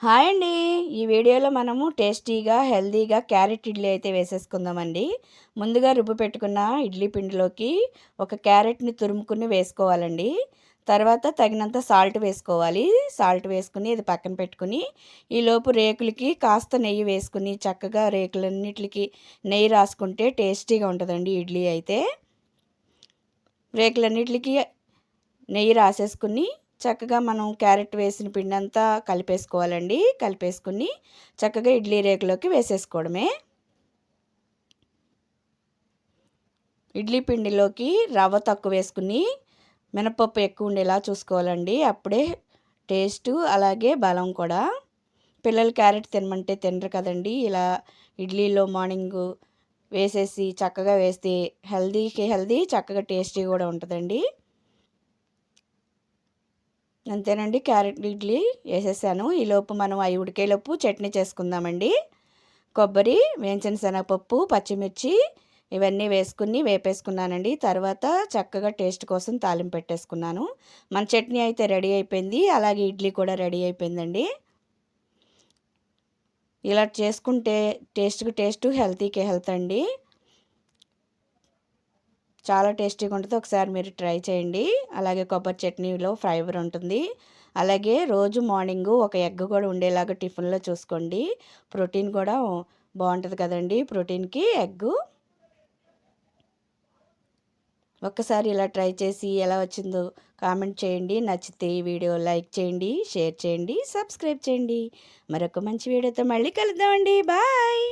Hi అండి. ఈ వీడియోలో మనము టేస్టీగా, హెల్తీగా క్యారెట్ ఇడ్లీ అయితే వేసేసుకుందామండి. ముందుగా రుబ్బు పెట్టుకున్న ఇడ్లీ పిండిలోకి ఒక క్యారెట్‌ని తురుముకుని వేసుకోవాలండి. తర్వాత తగినంత సాల్ట్ వేసుకోవాలి. సాల్ట్ వేసుకుని ఇది పక్కన పెట్టుకుని, ఈలోపు రేకులకి కాస్త నెయ్యి వేసుకుని చక్కగా రేకులన్నిట్లికి నెయ్యి రాసుకుంటే టేస్టీగా ఉంటుందండి ఇడ్లీ అయితే. రేకులన్నిట్లికి నెయ్యి రాసేసుకుని చక్కగా మనం క్యారెట్ వేసిన పిండంతా కలిపేసుకోవాలండి. కలిపేసుకుని చక్కగా ఇడ్లీ రేకులోకి వేసేసుకోవడమే. ఇడ్లీ పిండిలోకి రవ్వ తక్కువ వేసుకుని మినపప్పు ఎక్కువ ఉండేలా చూసుకోవాలండి. అప్పుడే టేస్టు అలాగే బలం కూడా. పిల్లలు క్యారెట్ తినమంటే తినరు కదండి. ఇలా ఇడ్లీలో మార్నింగు వేసేసి చక్కగా వేస్తే హెల్తీకి హెల్తీ, చక్కగా టేస్టీ కూడా ఉంటుందండి. అంతేనండి, క్యారెట్ ఇడ్లీ వేసేసాను. ఈలోపు మనం అవి ఉడికేలోపు చట్నీ చేసుకుందామండి. కొబ్బరి, వేయించిన శనగపప్పు, పచ్చిమిర్చి ఇవన్నీ వేసుకుని వేపేసుకున్నానండి. తర్వాత చక్కగా టేస్ట్ కోసం తాలింపు పెట్టేసుకున్నాను. మన చట్నీ అయితే రెడీ అయిపోయింది. అలాగే ఇడ్లీ కూడా రెడీ అయిపోయిందండి. ఇలా చేసుకుంటే టేస్ట్‌కి టేస్ట్, హెల్తీకి హెల్త్ అండి. చాలా టేస్టీగా ఉంటుంది. ఒకసారి మీరు ట్రై చేయండి. అలాగే కొబ్బరి చట్నీలో ఫైబర్ ఉంటుంది. అలాగే రోజు మార్నింగు ఒక ఎగ్ కూడా ఉండేలాగా టిఫిన్‌లో చూసుకోండి. ప్రోటీన్ కూడా బాగుంటుంది కదండి. ప్రోటీన్‌కి ఎగ్గు. ఒక్కసారి ఇలా ట్రై చేసి ఎలా వచ్చిందో కామెంట్ చేయండి. నచ్చితే ఈ వీడియో లైక్ చేయండి, షేర్ చేయండి, సబ్స్క్రైబ్ చేయండి. మరొక మంచి వీడియోతో మళ్ళీ కలుద్దామండి. బాయ్.